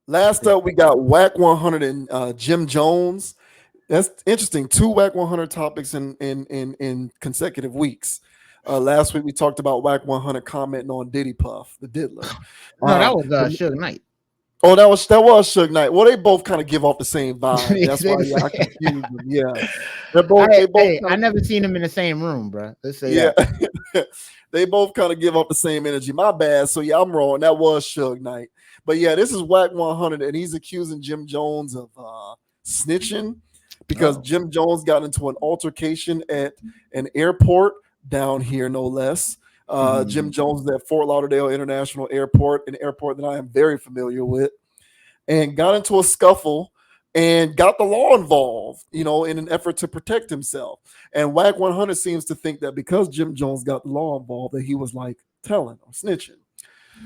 Last up, we got Wack 100 and Jim Jones. That's interesting. Two Wack 100 topics in consecutive weeks. Last week we talked about Wack 100 commenting on Diddy Puff, the diddler. No, that Uh, was Suge Knight. oh, that was Suge Knight. Well, they both kind of give off the same vibe. They That's why the I same. confused them. Yeah, they both I kind of never seen them in the same room, bro. Let's say yeah. that. They both kind of give off the same energy. My bad. So yeah, I'm wrong. That was Suge Knight. But yeah, this is Wack 100, and he's accusing Jim Jones of snitching because Oh. Jim Jones got into an altercation at an airport down here, no less. Jim Jones is at Fort Lauderdale International Airport, an airport that I am very familiar with, and got into a scuffle and got the law involved, in an effort to protect himself. And Wack 100 seems to think that because Jim Jones got the law involved, that he was like telling or snitching.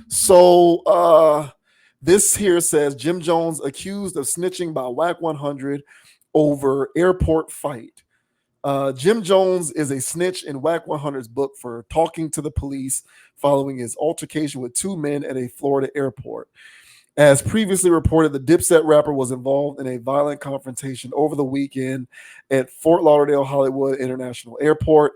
So this here says Jim Jones accused of snitching by Wack 100 over airport fight. Jim Jones is a snitch in Wack 100's book for talking to the police following his altercation with two men at a Florida airport. As previously reported, the Dipset rapper was involved in a violent confrontation over the weekend at Fort Lauderdale Hollywood International Airport.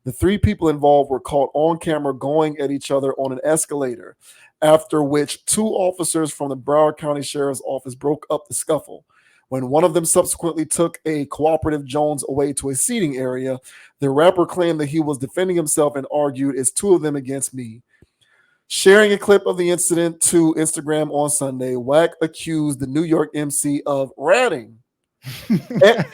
The three people involved were caught on camera going at each other on an escalator, after which two officers from the Broward County Sheriff's Office broke up the scuffle. When one of them subsequently took a cooperative Jones away to a seating area, the rapper claimed that he was defending himself and argued, "It's two of them against me." Sharing a clip of the incident to Instagram on Sunday, Wack accused the New York MC of ratting. At,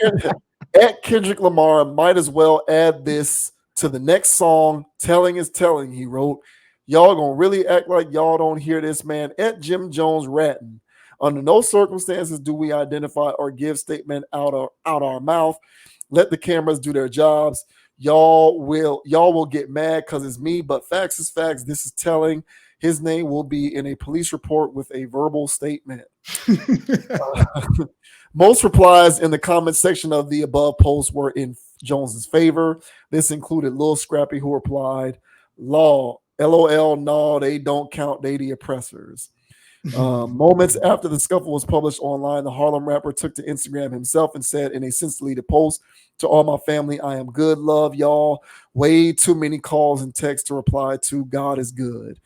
at Kendrick Lamar might as well add this to the next song. Telling is telling, he wrote. Y'all gonna really act like y'all don't hear this, man. At Jim Jones ratting. Under no circumstances do we identify or give statement out our mouth. Let the cameras do their jobs. Y'all will get mad because it's me, but facts is facts. This is telling. His name will be in a police report with a verbal statement. Most replies in the comment section of the above post were in Jones's favor. This included Lil Scrappy, who replied, "Law, LOL, no, they don't count. They the oppressors." Moments after the scuffle was published online, the Harlem rapper took to Instagram himself and said in a since deleted post, "To all my family, I am good. Love y'all. Way too many calls and texts to reply to. God is good."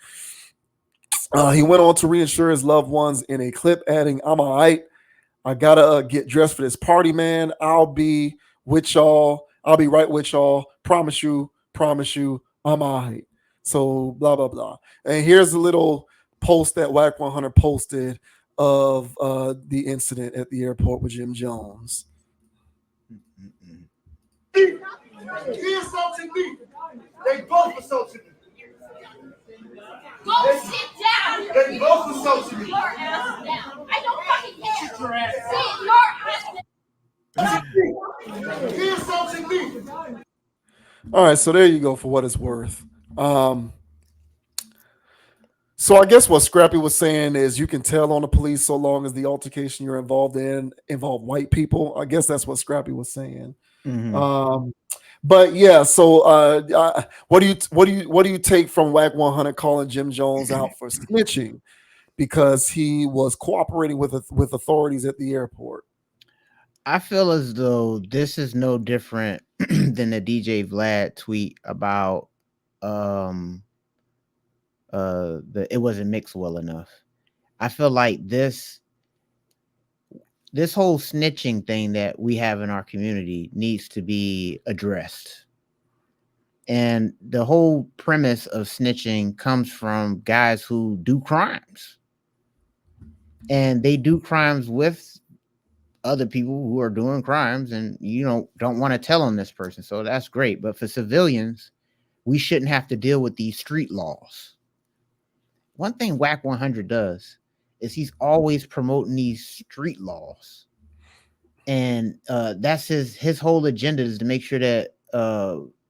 He went on to reassure his loved ones in a clip, adding, "I'm all right. I gotta get dressed for this party, man. I'll be with y'all. I'll be right with y'all. Promise you. Promise you. I'm all right." So blah blah blah. And here's a little post that Wack 100 posted of the incident at the airport with Jim Jones. He assaulted me. They both assaulted me. Go sit down. They both assaulted me. Your ass down. I don't fucking care. Sit your ass Sit your ass down. He assaulted me. All right, so there you go for what it's worth. So I guess what Scrappy was saying is you can tell on the police so long as the altercation you're involved in involve white people. I guess that's what Scrappy was saying. But yeah, so what do you take from Wack 100 calling Jim Jones out for snitching because he was cooperating with authorities at the airport? I feel as though this is no different than the DJ Vlad tweet about it wasn't mixed well enough. I feel like this whole snitching thing that we have in our community needs to be addressed. And the whole premise of snitching comes from guys who do crimes. And they do crimes with other people who are doing crimes, and don't want to tell on this person. So that's great. But for civilians, we shouldn't have to deal with these street laws. One thing Wack 100 does is he's always promoting these street laws. And that's his whole agenda is to make sure that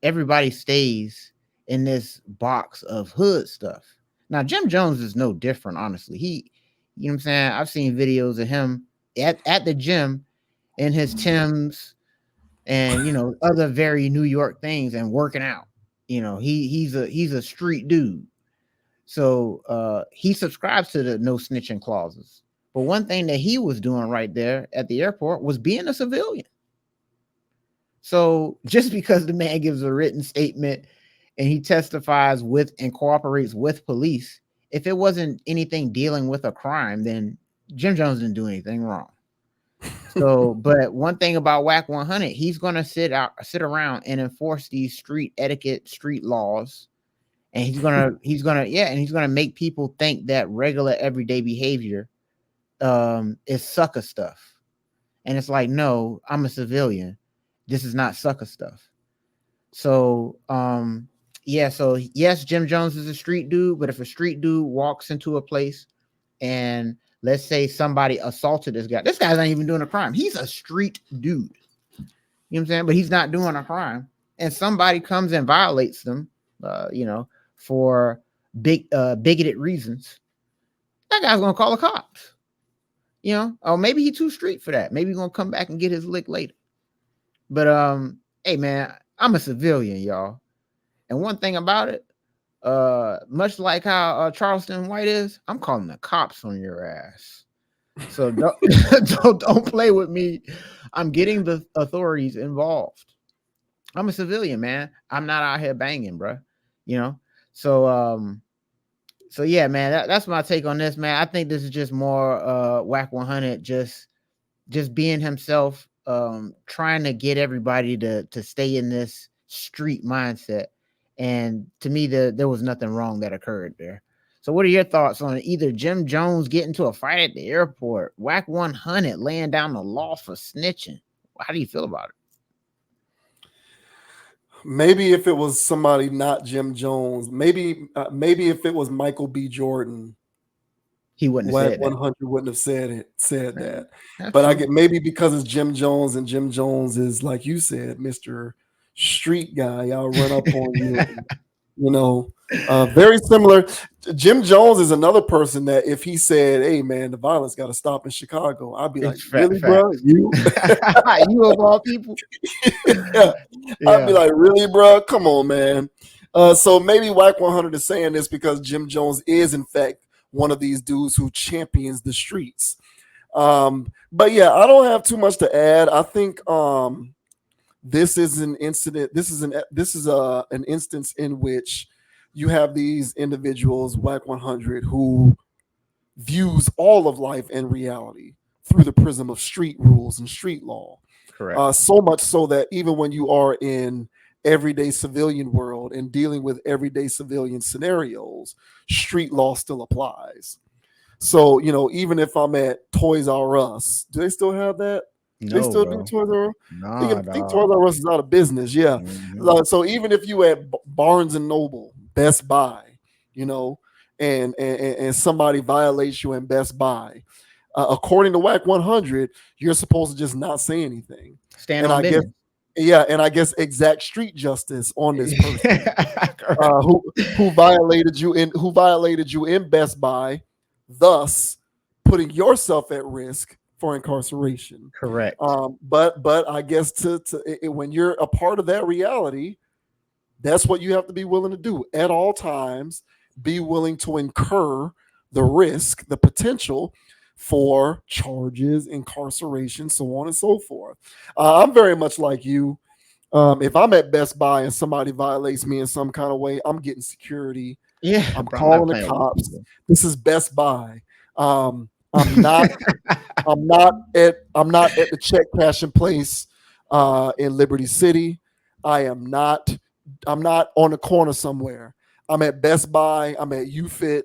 everybody stays in this box of hood stuff. Now, Jim Jones is no different, honestly. You know what I'm saying? I've seen videos of him at the gym in his Timbs and, other very New York things and working out. He's a street dude. So he subscribes to the no snitching clauses. But one thing that he was doing right there at the airport was being a civilian. So just because the man gives a written statement and he testifies with and cooperates with police, if it wasn't anything dealing with a crime, then Jim Jones didn't do anything wrong. So, but one thing about Wack 100, he's gonna sit around and enforce these street etiquette, street laws, and he's gonna make people think that regular everyday behavior is sucker stuff. And it's like, no, I'm a civilian. This is not sucker stuff. So so yes, Jim Jones is a street dude, but if a street dude walks into a place and let's say somebody assaulted this guy's not even doing a crime. He's a street dude. You know what I'm saying? But he's not doing a crime. And somebody comes and violates them, for bigoted reasons. That guy's gonna call the cops. Or maybe he's too street for that. Maybe he's gonna come back and get his lick later. But hey man, I'm a civilian, y'all. And one thing about it, much like how Charleston White is, I'm calling the cops on your ass. So don't play with me. I'm getting the authorities involved. I'm a civilian, man. I'm not out here banging, bro. So yeah, man, that's my take on this, man. I think this is just more Wack 100 just being himself, trying to get everybody to stay in this street mindset. And to me, there was nothing wrong that occurred there. So what are your thoughts on either Jim Jones getting into a fight at the airport, Wack 100 laying down the law for snitching? How do you feel about it? Maybe if it was somebody not Jim Jones, maybe if it was Michael B. Jordan, he wouldn't have said 100 wouldn't have said that. That's but true. I get maybe because it's Jim Jones, and Jim Jones is, like you said, Mr. Street guy. I'll run up on you. Very similar. Jim Jones is another person that if he said, "Hey man, the violence got to stop in Chicago," I'd be like, "Really, bro? You you of all people?" Yeah. I'd be like, "Really, bro? Come on, man." So maybe Wack 100 is saying this because Jim Jones is in fact one of these dudes who champions the streets. But yeah, I don't have too much to add. I think this is an incident. This is an instance in which you have these individuals, Wack 100, who views all of life and reality through the prism of street rules and street law. Correct. So much so that even when you are in everyday civilian world and dealing with everyday civilian scenarios, street law still applies. So, even if I'm at Toys R Us, do they still have that? No, they still bro. do Toys R Us? Nah, I think Toys R Us is out of business. Yeah. Mm-hmm. So even if you at Barnes and Noble, Best Buy, and somebody violates you in Best Buy, according to Wack 100, you're supposed to just not say anything. Stand on business. And I guess exact street justice on this person who violated you in Best Buy, thus putting yourself at risk for incarceration. Correct. But I guess when you're a part of that reality, that's what you have to be willing to do at all times. Be willing to incur the risk, the potential for charges, incarceration, so on and so forth. I'm very much like you. If I'm at Best Buy and somebody violates me in some kind of way, I'm getting security. Yeah, I'm calling the cops. This is Best Buy. I'm not at the check cashing place in Liberty City. I'm not on the corner somewhere. I'm at Best Buy. I'm at UFit.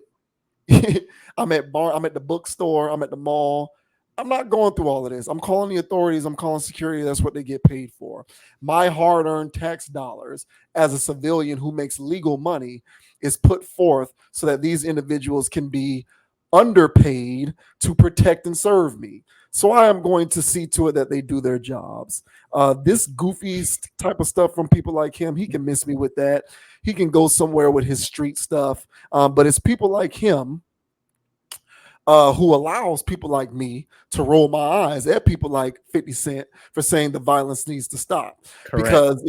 I'm at the bookstore. I'm at the mall. I'm not going through all of this. I'm calling the authorities. I'm calling security. That's what they get paid for. My hard-earned tax dollars as a civilian who makes legal money is put forth so that these individuals can be underpaid to protect and serve me. So I am going to see to it that they do their jobs. This goofy type of stuff from people like him, he can miss me with that. He can go somewhere with his street stuff. But it's people like him who allows people like me to roll my eyes at people like 50 Cent for saying the violence needs to stop. Correct. Because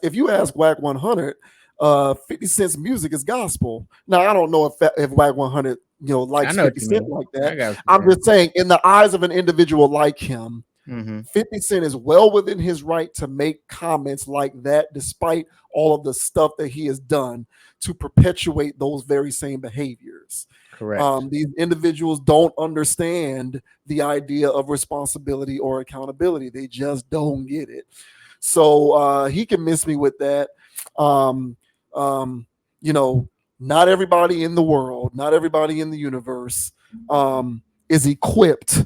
if you ask Wack 100, 50 Cent's music is gospel. Now I don't know if Wack 100 I likes know what 50 you Cent mean. like I that. got what I'm you're just saying, in the eyes of an individual like him, saying. 50 Cent is well within his right to make comments like that, despite all of the stuff that he has done to perpetuate those very same behaviors. Correct. These individuals don't understand the idea of responsibility or accountability. They just don't get it. So he can miss me with that. Um, um, you know, not everybody in the world, not everybody in the universe is equipped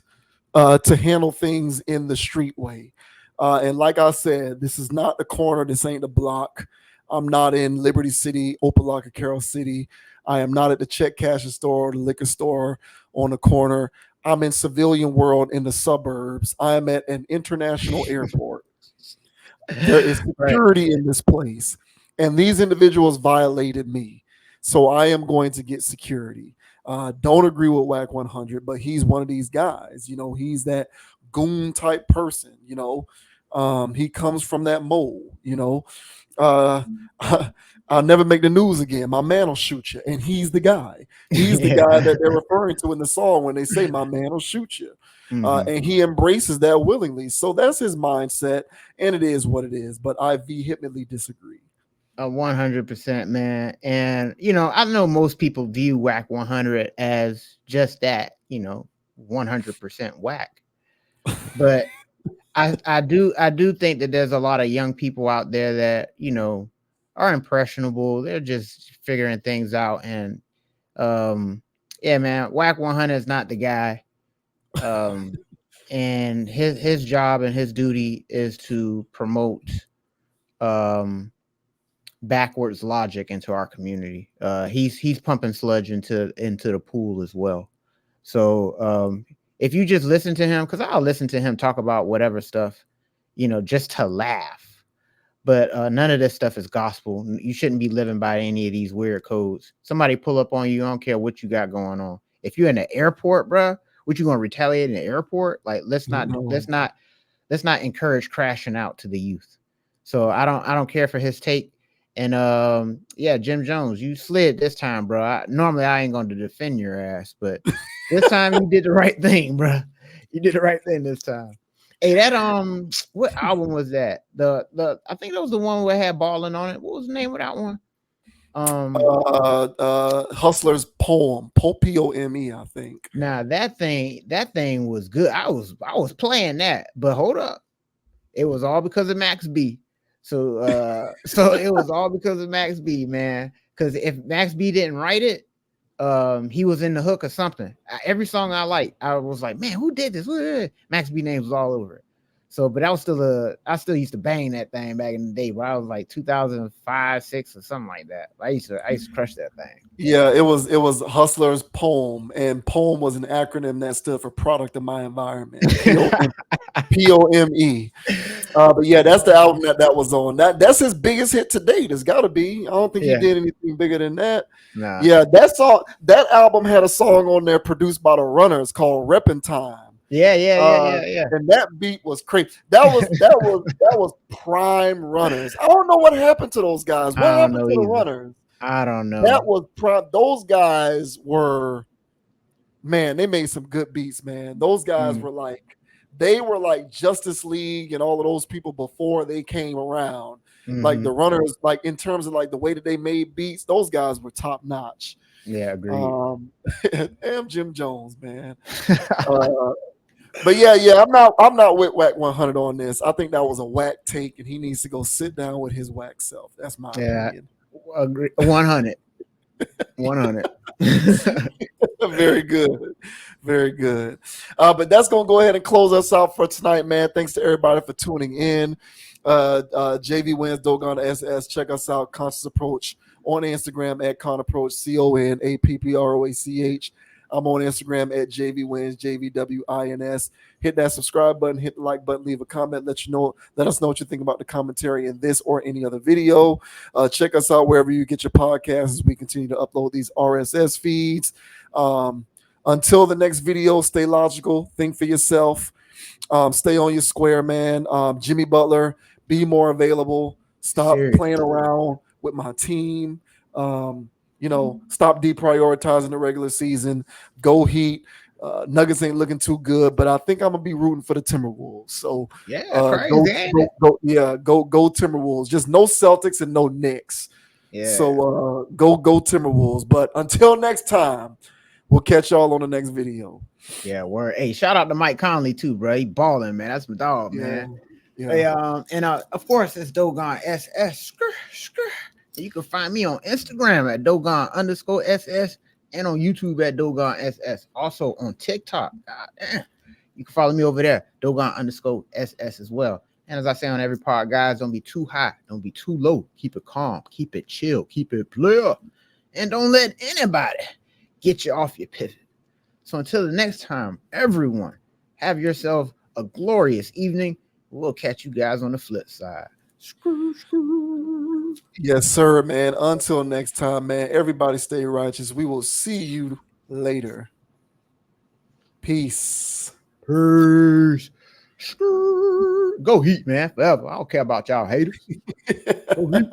to handle things in the street way. And like I said, this is not the corner. This ain't the block. I'm not in Liberty City, Opelika, Carroll City. I am not at the check cashing store or the liquor store on the corner. I'm in civilian world in the suburbs. I am at an international airport. There is Right. security in this place, and these individuals violated me. So I am going to get security. Don't agree with Wack 100, but he's one of these guys. He's that goon type person. He comes from that mold. Uh, I'll never make the news again. My man will shoot you, and he's the guy. He's the guy that they're referring to in the song when they say, "My man will shoot you," and he embraces that willingly. So that's his mindset, and it is what it is. But I vehemently disagree. 100%, man. And I know most people view Whack 100 as just that, 100% whack. But I do think that there's a lot of young people out there that are impressionable. They're just figuring things out, and yeah, man, Whack 100 is not the guy. And his job and his duty is to promote backwards logic into our community. He's pumping sludge into the pool as well. So if you just listen to him, because I'll listen to him talk about whatever stuff, just to laugh. But none of this stuff is gospel. You shouldn't be living by any of these weird codes. Somebody pull up on you, I don't care what you got going on. If you're in the airport, bruh, what you gonna retaliate in the airport? Like, let's not encourage crashing out to the youth. So I don't care for his take. And yeah, Jim Jones, you slid this time, bro. Normally I ain't going to defend your ass, but this time you did the right thing, bro. You did the right thing this time. Hey, that what album was that? I think that was the one where it had balling on it. What was the name of that one? Hustler's poem, POME, I think. Now that thing was good. I was playing that, but hold up. It was all because of Max B. So it was all because of Max B, man. Because if Max B didn't write it, he was in the hook or something. Every song I liked, I was like, man, who did this? Max B names was all over it. So, but I still used to bang that thing back in the day, where I was like 2005, 6 or something like that. I used to crush that thing. Yeah, it was Hustler's poem, and poem was an acronym that stood for product of my environment. POME. But yeah, that's the album that was on. That's his biggest hit to date. It's got to be. I don't think he did anything bigger than that. Nah. Yeah, that album had a song on there produced by the Runners called "Reppin' Time." Yeah. And that beat was crazy. That was prime Runners. I don't know what happened to those guys. What happened to the Runners? I don't know. That was those guys were, man, they made some good beats, man. Those guys were like Justice League and all of those people before they came around. Like the Runners, like in terms of like the way that they made beats, those guys were top notch. Yeah, agreed. Damn Jim Jones, man. But yeah, I'm not with Wack 100 on this. I think that was a whack take, and he needs to go sit down with his whack self. That's my opinion. Agree. 100. 100. Very good. Very good. But that's going to go ahead and close us out for tonight, man. Thanks to everybody for tuning in. JV Wins Dogon SS. Check us out. Conscious Approach on Instagram at Conapproach, CONAPPROACH. I'm on Instagram at JV Wins, JVWINS. Hit that subscribe button, hit the like button, leave a comment, let us know what you think about the commentary in this or any other video. Check us out wherever you get your podcasts as we continue to upload these RSS feeds. Until the next video, stay logical, think for yourself, stay on your square, man. Jimmy Butler, be more available, stop playing around with my team. Stop deprioritizing the regular season. Go Heat. Nuggets ain't looking too good, but I think I'm gonna be rooting for the Timberwolves. So crazy. Go Timberwolves. Just no Celtics and no Knicks. Yeah. So go Timberwolves. But until next time, we'll catch y'all on the next video. Yeah, word. Hey, shout out to Mike Conley too, bro. He balling, man. That's my dog, man. Yeah. Hey, and of course it's Dogon SS. You can find me on Instagram at Dogon_SS and on YouTube at Dogon SS. Also on TikTok. God damn. You can follow me over there, Dogon_SS as well. And as I say on every part, guys, don't be too high, don't be too low. Keep it calm, keep it chill, keep it player. And don't let anybody get you off your pivot. So until the next time, everyone, have yourself a glorious evening. We'll catch you guys on the flip side. Yes, sir, man. Until next time, man. Everybody stay righteous. We will see you later. Peace. Peace. Go Heat, man. Forever. I don't care about y'all haters. Go Heat.